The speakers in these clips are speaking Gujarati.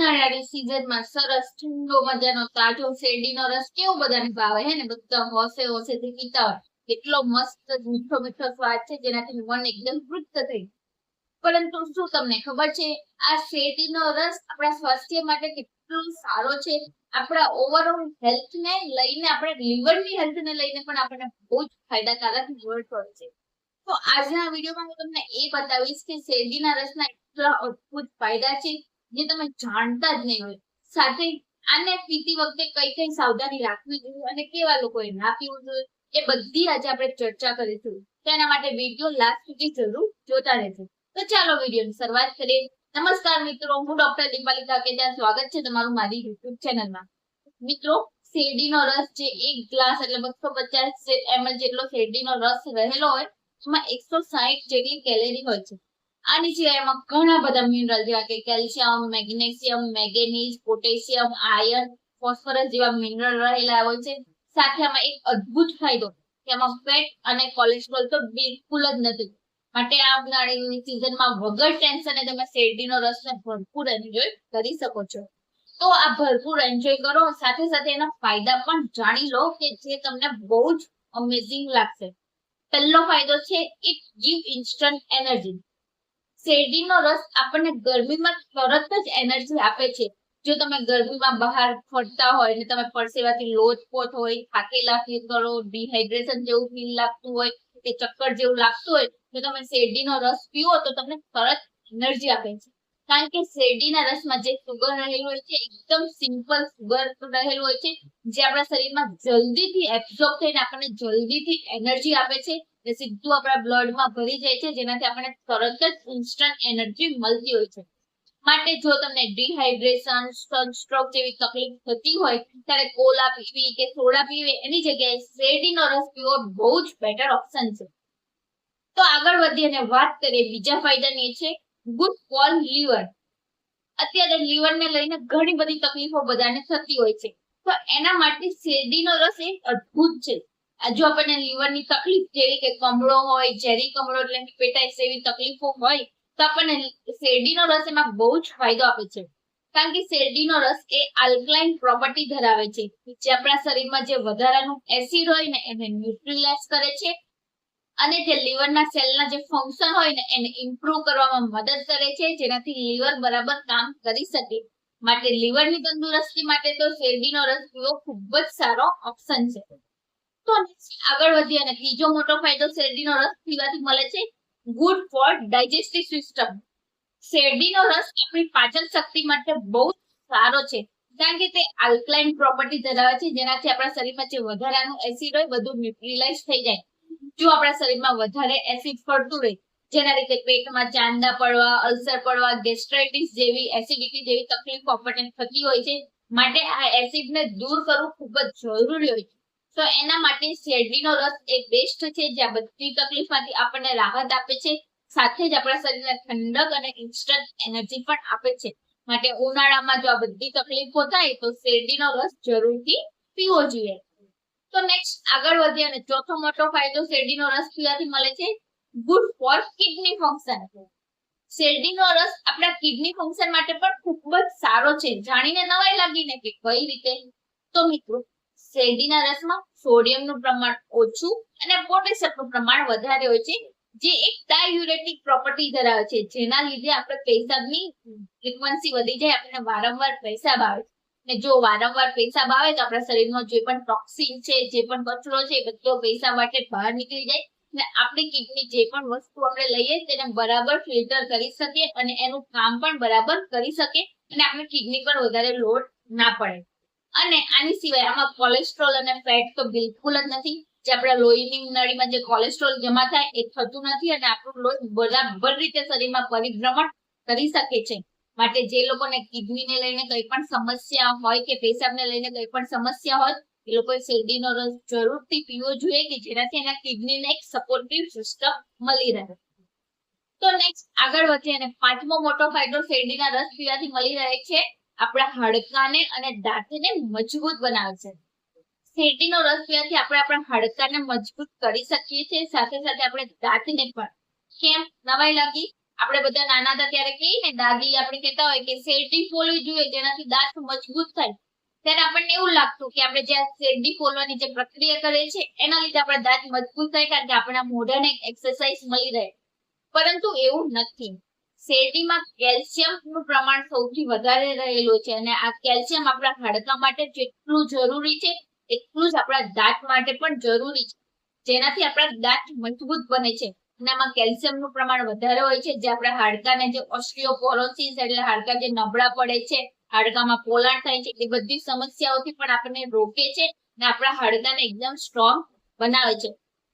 ઉનાળાની સીઝનમાં સરસ ઠંડો મજાનો તાજો શેરડીનો રસ કેવો બધાને ભાવે હે ને, બધા હોશે હોશેથી પીતા હોય. કેટલો મસ્ત મીઠો મીઠો સ્વાદ છે જેનાથી મન એકદમ તૃપ્ત થઈ. પરંતુ શું તમને ખબર છે આ શેરડીનો રસ આપણા સ્વાસ્થ્ય માટે કેટલો સારો છે? આપણા ઓવરઓલ હેલ્થને લઈને, આપણે લીવરની હેલ્થને લઈને પણ આપણને બહુ જ ફાયદાકારક નિવડ છે. તો આજના વિડીયોમાં હું તમને એ બતાવીશ કે શેરડીના રસના એટલા અદ્ભુત ફાયદા છે જે તમે જાણતા જ નહીં હોય. સાથે આને પીતી વખતે કઈ કઈ સાવધાની રાખવી જોઈએ અને કેવા લોકોએ ના પીવું જોઈએ એ બધી આજે આપણે ચર્ચા કરીશું. તેના માટે વિડીયો લાસ્ટ સુધી જરૂર જોતા રહેજો. તો ચાલો વિડીયોની શરૂઆત કરીએ. નમસ્કાર મિત્રો, હું ડોક્ટર દીપાલી કાકેજા. સ્વાગત છે તમારું મારી યુટ્યુબ ચેનલમાં. મિત્રો, શેરડીનો રસ જે એક ગ્લાસ એટલે 250 ml જેટલો શેરડીનો રસ રહેલો હોય એમાં 160 જેટલી કેલેરી હોય છે. આની સિવાય એમાં ઘણા બધા મિનરલ જેવા કે calcium, magnesium, manganese, potassium, iron, phosphorus જેવા મિનરલ રહેલા હોય છે. સાથે આમાં એક અદ્ભુત ફાયદો કે આમાં ફેટ અને કોલેસ્ટ્રોલ તો બિલકુલ જ નથી. માટે આ ઉનાળાની સીઝનમાં વગર ટેન્શને તમે શેરડીનો રસને ભરપૂર એન્જોય કરી શકો છો. તો આ ભરપૂર એન્જોય કરો, સાથે સાથે એના ફાયદા પણ જાણી લો કે જે તમને બહુ જ અમેઝિંગ લાગશે. પહેલો ફાયદો છે ઇટ ગીવ ઇન્સ્ટન્ટ એનર્જી. શેરડીનો રસ આપણને ગરમીમાં તરત જ એનર્જી આપે છે. જો તમે ગરમીમાં બહાર ફરતા હોય ને તમે પરસેવાથી લોથપોથ હોય, થાકેલા ફીલ કરો, ડિહાઇડ્રેશન જેવું ફીલ લાગતું હોય કે ચક્કર જેવું લાગતું હોય તો તમે શેરડીનો રસ પીવો તો તમને તરત એનર્જી આપે છે. કારણ કે શેરડીના રસમાં જે સુગર રહેલું હોય છે એકદમ સિમ્પલ સુગર રહેલું હોય છે જે આપણા શરીરમાં જલ્દીથી એબ્ઝોર્બ થઈને આપણને જલ્દીથી એનર્જી આપે છે. સીધું આપણા બ્લડમાં ભરી જાય છે જેનાથી આપણને તરત જ ઇન્સ્ટન્ટ એનર્જી મળતી હોય છે. માટે જો તમને ડિહાઇડ્રેશન, સનસ્ટ્રોક જેવી તકલીફ થતી હોય ત્યારે કોલા પીવી કે સોડા પીવી એની જગ્યાએ શેરડીનો રસ પીવો બહુ જ બેટર ઓપ્શન છે. તો આગળ વધીએ અને વાત કરીએ બીજા ફાયદાની. છે ગુડ ફોર લીવર. અત્યારે લીવરને લઈને ઘણી બધી તકલીફો બધાને થતી હોય છે, તો એના માટે શેરડીનો રસ એક અદ્ભુત છે. જો આપણને લીવરની તકલીફ જેવી કે કમળો હોય, ઝેરી કમળો એટલે હેપેટાઇટિસ એવી તકલીફો હોય તો આપણને શેરડીનો રસ એમાં બહુ જ ફાયદો આપે છે. કારણ કે શેરડીનો રસ એ આલ્કલાઇન પ્રોપર્ટી ધરાવે છે જે આપણા શરીરમાં જે વધારાનું એસિડ હોય ને એને ન્યુટ્રલાઇઝ કરે છે અને જે લીવરના સેલના જે ફંક્શન હોય ને એને ઇમ્પ્રૂવ કરવામાં મદદ કરે છે જેનાથી લીવર બરાબર કામ કરી શકે. માટે લીવરની તંદુરસ્તી માટે તો શેરડીનો રસ પીવો ખૂબ જ સારો ઓપ્શન છે. તો આગળ વધીએ અને ત્રીજો મોટો ફાયદો શેરડીનો રસ પીવાથી મળે છે ગુડ ફોર ડાયજેસ્ટિવ સિસ્ટમ. શેરડીનો રસ આપણી પાચન શક્તિ માટે બહુ સારો છે કારણ કે તે આલ્કલાઇન પ્રોપર્ટી ધરાવે છે જેનાથી આપણા શરીરમાં જે વધારાનું એસિડ હોય બધું ન્યુટ્રલાઇઝ થઈ જાય. જો આપણા શરીરમાં વધારે એસિડ ફરતું રહે જેના લીધે પેટમાં ચાંદા પડવા, અલ્સર પડવા, ગેસ્ટ્રાઇટિસ જેવી, એસિડિટી જેવી તકલીફો આપણને થતી હોય છે. માટે આ એસિડને દૂર કરવું ખૂબ જ જરૂરી હોય છે. તો એના માટે શેરડીનો રસ એ બેસ્ટ છે જે આ બધી તકલીફમાંથી આપણને રાહત આપે છે. સાથે જ આપણા શરીરને ઠંડક અને ઇન્સ્ટન્ટ એનર્જી પણ આપે છે. માટે ઉનાળામાં જો આ બધી તકલીફો થાય તો શેરડીનો રસ જરૂરથી પીવો જોઈએ. તો નેક્સ્ટ આગળ વધીએ અને ચોથો મોટો ફાયદો શેરડીનો રસ પીવાથી મળે છે ગુડ ફોર કિડની ફંક્શન. શેરડીનો રસ આપણા કિડની ફંક્શન માટે પણ ખૂબ જ સારો છે. જાણીને નવાઈ લાગીને કે કઈ રીતે? તો મિત્રો, શેરડીના રસમાં સોડિયમનું પ્રમાણ ઓછું અને પોટેશિયમનું પ્રમાણ વધારે હોય છે જે એક ડાયુરેટિક પ્રોપર્ટી ધરાવે છે જેના લીધે આપણે પેશાબની ફ્રીક્વન્સી વધી જાય, આપણને વારંવાર પેશાબ આવે. ને જો વારંવાર પેશાબ આવે તો આપણા શરીરમાં જે પણ ટોક્સિન છે, જે પણ કચરો છે એ બધો પેશાબ માટે બહાર નીકળી જાય ને આપણી કિડની જે પણ વસ્તુ આપણે લઈએ તેને બરાબર ફિલ્ટર કરી શકે અને એનું કામ પણ બરાબર કરી શકે અને આપણી કિડની પર વધારે લોડ ના પડે. અને આની સિવાય આમાં કોલેસ્ટ્રોલ અને ફેટ તો બિલકુલ જ નથી. જે આપણા લોહીની નળીમાં જે કોલેસ્ટ્રોલ જમા થાય એ થતું નથી અને આપણું લોહી બરાબર રીતે શરીરમાં પરિભ્રમણ કરી શકે છે. માટે જે લોકોને કિડનીને લઈને કઈ પણ સમસ્યા હોય કે પેશાબને લઈને કઈ પણ સમસ્યા હોય એ લોકોએ શેરડીનો રસ જરૂરથી પીવો જોઈએ કે જેનાથી એના કિડનીને એક સપોર્ટિવ સિસ્ટમ મળી રહે. તો નેક્સ્ટ આગળ વધીએ અને પાંચમો મોટો ફાયદો શેરડીના રસ પીવાથી મળી રહે છે આપણા હાડકાને અને દાંતને મજબૂત બનાવે છે. શેરડીનો રસ પીવાથી આપણે આપણા હાડકાને મજબૂત કરી શકીએ છીએ, સાથે સાથે આપણે દાંતને પણ. કેમ નવાઈ લાગી? આપણે બધા નાના હતા ત્યારે કહીએ ને, દાદી આપણે કહેતા હોય કે શેરડી ફોલવી જોઈએ જેનાથી દાંત મજબૂત થાય, ત્યારે આપણને એવું લાગતું કે આપણે જે શેરડી ફોલવાની જે પ્રક્રિયા કરીએ છીએ એના લીધે આપણા દાંત મજબૂત થાય, કારણ કે આપણા મોઢાને એક્સરસાઇઝ મળી રહે. પરંતુ એવું નથી. શેરડીમાં કેલ્શિયમનું પ્રમાણ સૌથી વધારે રહેલું છે, અને આ કેલ્શિયમ આપણા હાડકા માટે જેટલું જરૂરી છે એટલું જ આપણા દાંત માટે પણ જરૂરી છે, જેનાથી આપણા દાંત મજબૂત બને છે. એનામાં કેલ્શિયમનું પ્રમાણ વધારે હોય છે, જે આપણા હાડકાને જે ઓસ્ટિયોપોરોસિસ એટલે હાડકા જે નબળા પડે છે, હાડકામાં પોલાણ થાય છે, એ બધી સમસ્યાઓથી પણ આપણને રોકે છે અને આપણા હાડકાને એકદમ સ્ટ્રોંગ બનાવે છે.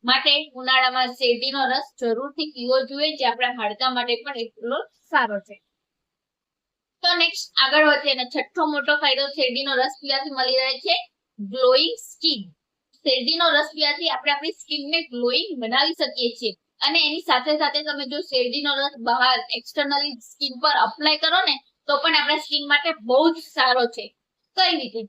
માટે ઉનાળામાં શેરડીનો રસ જરૂરથી પીવો જોઈએ, જે આપણા હાડકા માટે પણ એટલો સારો છે. તો નેક્સ્ટ આગળ વધીએ અને છઠ્ઠો મોટો ફાયદો શેરડીનો રસ પીવાથી મળી રહે છે, ગ્લોઈંગ સ્કિન. શેરડીનો રસ પીવાથી આપણે આપણી સ્કિનને ગ્લોઈંગ બનાવી શકીએ છીએ, અને એની સાથે સાથે તમે જો શેરડીનો રસ બહાર એક્સટર્નલી સ્કિન પર અપ્લાય કરો ને તો પણ આપણા સ્કિન માટે બહુ જ સારો છે. કઈ રીતે?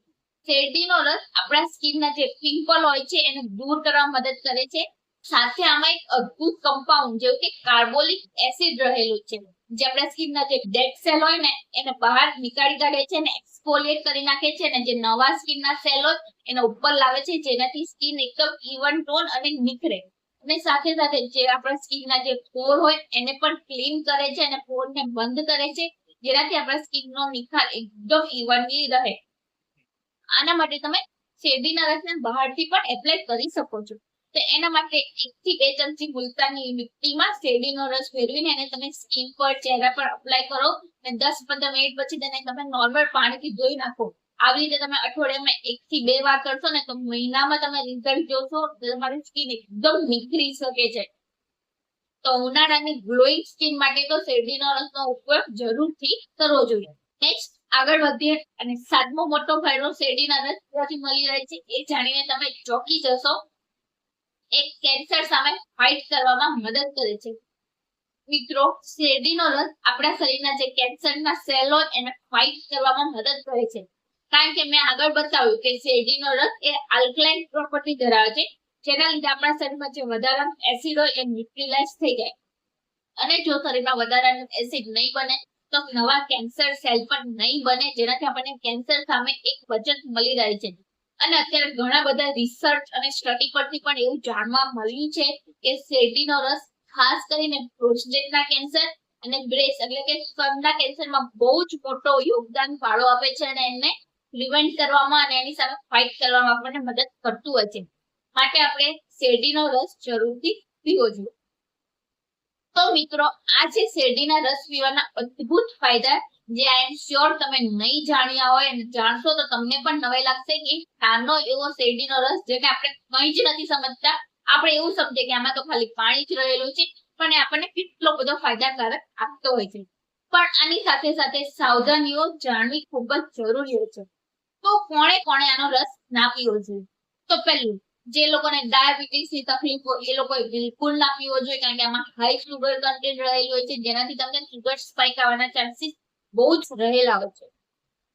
શેરડીનો રસ આપણા સ્કિનના જે પિમ્પલ હોય છે એને દૂર કરવામાં મદદ કરે છે. સાથે આમાં એક અદ્ભુત કમ્પાઉન્ડ જેવું કે કાર્બોલિક એસિડ રહેલું છે, જે આપણા સ્કિનના જે ડેડ સેલ હોય ને એને બહાર નીકાળી કાઢે છે અને એક્સફોલિએટ કરી નાખે છે, અને જે નવા સ્કિનના સેલ હોય એને ઉપર લાવે છે, જેનાથી સ્કિન એકદમ ઇવન ટોન અને નિખરે. અને સાથે સાથે જે આપણા સ્કિનના જે પોર હોય એને પણ ક્લીન કરે છે અને પોરને બંધ કરે છે, જેનાથી આપણા સ્કિનનો નિખાર એકદમ ઇવનલી રહે. આના માટે તમે શેરડીના રસને બહારથી પણ એપ્લાય કરી શકો છો. તો એના માટે 1 થી 2 ચમચી મુલતાની મીઠીમાં શેરડીનો રસ ભેળવીને એને તમે સ્કિન પર, ચહેરા પર અપ્લાય કરો અને 10-15 મિનિટ પછી તેને તમે નોર્મલ પાણીથી ધોઈ નાખો. આવી રીતે તમે અઠવાડિયામાં 1 થી 2 વાર કરશો ને તો મહિનામાં તમે રિઝલ્ટ જોશો, તમારી સ્કિન એકદમ નિખરી શકે છે. તો ઉનાળાની ગ્લોઈંગ સ્કિન માટે તો શેરડીનો રસનો ઉપયોગ જરૂરથી કરવો જોઈએ. નેક્સ્ટ આગળ વધીએ અને 7મો મોટો ફાયદો શેરડીના રસ પીવાથી મળી રહે છે, એ જાણીને તમે ચોંકી જશો. એક કેન્સર સામે ફાઇટ કરવામાં મદદ કરે છે. મિત્રો, શેરડીનો રસ આપણા શરીરના જે કેન્સરના સેલ હોય એને ફાઇટ કરવામાં મદદ કરે છે, કારણ કે મેં આગળ બતાવ્યું કે શેરડીનો રસ એ આલ્કલાઇન પ્રોપર્ટી ધરાવે છે, જેના લીધે આપણા શરીરમાં જે વધારાનું એસિડ હોય એ ન્યુટ્રલાઇઝ થઈ જાય, અને જો શરીરમાં વધારાનું એસિડ નહીં બને તો નવા કેન્સર સેલ પણ નહીં બને, જેનાથી આપણને કેન્સર સામે એક બચત મળી રહે છે. અને અત્યારે ઘણા બધા રિસર્ચ અને સ્ટડી પરથી પણ એવું જાણવા મળ્યું છે કે શેરડીનો રસ ખાસ કરીને પ્રોસ્ટેટના કેન્સર અને બ્રેસ્ટ એટલે કે સ્તનના કેન્સરમાં બહુ જ મોટો યોગદાન ફાળો આપે છે, અને એને પ્રિવેન્ટ કરવામાં અને એની સામે ફાઇટ કરવામાં આપણને મદદ કરતું હોય છે. માટે આપણે શેરડીનો રસ જરૂરથી પીવો જોઈએ. તો મિત્રો, આ છે શેરડીના રસ પીવાના અદ્ભુત ફાયદા, જે આઈ એમ શ્યોર તમે નહીં જાણ્યા હોય અને જાણશો તો તમને પણ નવાઈ લાગશે કે નાનો એવો શેરડીનો રસ, જેને આપણે કંઈ જ નથી સમજતા, આપણે એવું સમજીએ કે આમાં તો ખાલી પાણી જ રહેલું છે, પણ એ આપણને કેટલો બધો ફાયદાકારક આપતો હોય છે. પણ આની સાથે સાથે સાવધાનીઓ જાણવી ખૂબ જ જરૂરી હોય છે. તો કોણે આનો રસ ના પીવો જોઈએ? તો પહેલું, જે લોકોને ડાયાબિટીસની તકલીફ હોય એ લોકોએ બિલકુલ ના પીવો જોઈએ, કારણ કે આમાં હાઈ સુગર કન્ટેન્ટ રહેલું હોય છે, જેનાથી તમને સુગર સ્પાઇક આવવાના ચાન્સીસ બહુ જ રહેલા હોય છે.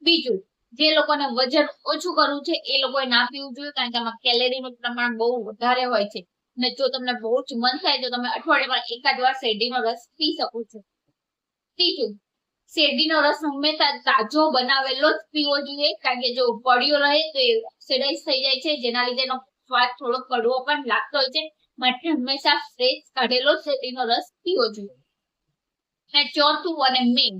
બીજું, જે લોકોને વજન ઓછું કરવું છે એ લોકોએ ના પીવું જોઈએ, કારણ કે આમાં કેલેરીનું પ્રમાણ બહુ વધારે હોય છે, અને જો તમને બહુ જ મન થાય તો તમે અઠવાડિયામાં એકાદ વાર શેરડીનો રસ પી શકો છો. ત્રીજું, શેરડીનો રસ હંમેશા તાજો બનાવેલો જ પીવો જોઈએ, કારણ કે જો પડ્યો રહે તો એ ઓક્સિડાઇઝ થઈ જાય છે, જેના લીધે એનો સ્વાદ થોડો કડવો પણ લાગતો હોય છે. માટે હંમેશા ફ્રેશ કાઢેલો શેરડીનો રસ પીવો જોઈએ. અને ચોથું અને મેઇન,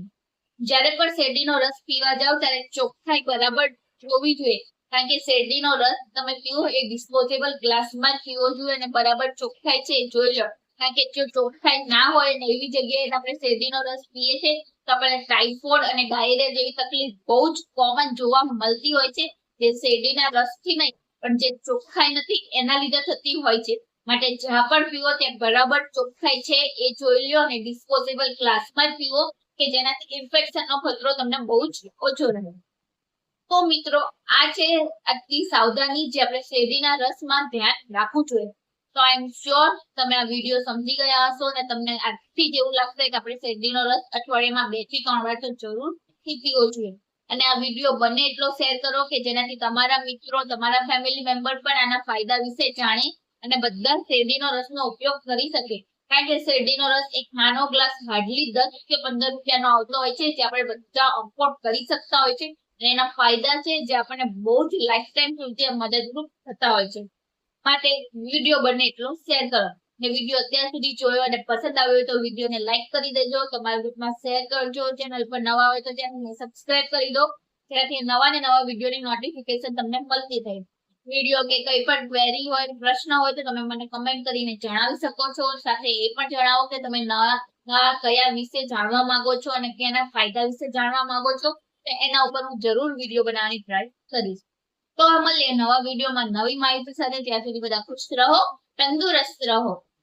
જ્યારે પણ શેરડીનો રસ પીવા જાવ ત્યારે ચોખ્ખાઈ બરાબર જોવી જોઈએ, કારણ કે શેરડીનો રસ તમે પીવો એ ડિસ્પોઝેબલ ગ્લાસમાં જ પીવો જોઈએ, અને બરાબર ચોખ્ખાઈ છે એ જોઈ લો, કારણ કે જો ચોખ્ખાઈ ના હોય ને એવી જગ્યાએ આપણે શેરડીનો રસ પીએ છીએ તો આપણને ટાઇફોઇડ અને ડાયરિયા જેવી તકલીફ બહુ જ કોમન જોવા મળતી હોય છે, જે શેરડીના રસથી નહીં પણ જે ચોખ્ખાઈ નથી એના લીધે થતી હોય છે. માટે જ્યાં પણ પીવો ત્યાં બરાબર ચોખ્ખાઈ છે એ જોઈ લો, અને ડિસ્પોઝેબલ ગ્લાસમાં જ પીવો, કે જેનાથી ઇન્ફેક્શનનો ખતરો તમને બહુ જ ઓછો રહે. તો મિત્રો, આ છે આટલી સાવધાની જે આપણે શેરડીના રસમાં ધ્યાન રાખવું જોઈએ. તો આઈ એમ શ્યોર તમે આ વિડીયો સમજી ગયા હશો, અને તમને આજથી જ એવું લાગશે કે આપણે શેરડીનો રસ અઠવાડિયામાં 2 થી 3 વાર તો જરૂરથી પીવો જોઈએ. અને આ વિડીયો બને એટલો શેર કરો કે જેનાથી તમારા મિત્રો, તમારા ફેમિલી મેમ્બર પણ આના ફાયદા વિશે જાણે અને બધા શેરડીનો રસનો ઉપયોગ કરી શકે, કારણ કે શેરડીનો રસ એક નાનો ગ્લાસ હાર્ડલી 10 કે 15 રૂપિયાનો આવતો હોય છે, જે આપણે બધા અફોર્ડ કરી શકતા હોય છે, અને એના ફાયદા છે જે આપણને બહુ જ લાઈફ ટાઈમ સુધી મદદરૂપ થતા હોય છે. માટે વિડીયો બને એટલો શેર કરો. ને વિડીયો અત્યાર સુધી જોયો અને પસંદ આવ્યો હોય તો વિડીયોને લાઈક કરી દેજો, તમારા ગ્રુપમાં શેર કરજો, ચેનલ પર નવા હોય તો ચેનલને સબસ્ક્રાઇબ કરી દો, જેનાથી નવા ને નવા વિડીયોની નોટિફિકેશન તમને મળતી થાય. વિડીયો કે કઈ પણ ક્વેરી હોય, પ્રશ્ન હોય તો તમે મને કમેન્ટ કરીને જણાવી શકો છો. સાથે એ પણ જણાવો કે તમે નવા કયા વિશે જાણવા માંગો છો અને કેના ફાયદા વિશે જાણવા માંગો છો, તો એના ઉપર હું જરૂર વિડીયો બનાવવાની ટ્રાય કરીશ. તો મળીએ નવા વિડીયોમાં નવી માહિતી સાથે. ત્યાં સુધી બધા ખુશ રહો, તંદુરસ્ત રહો.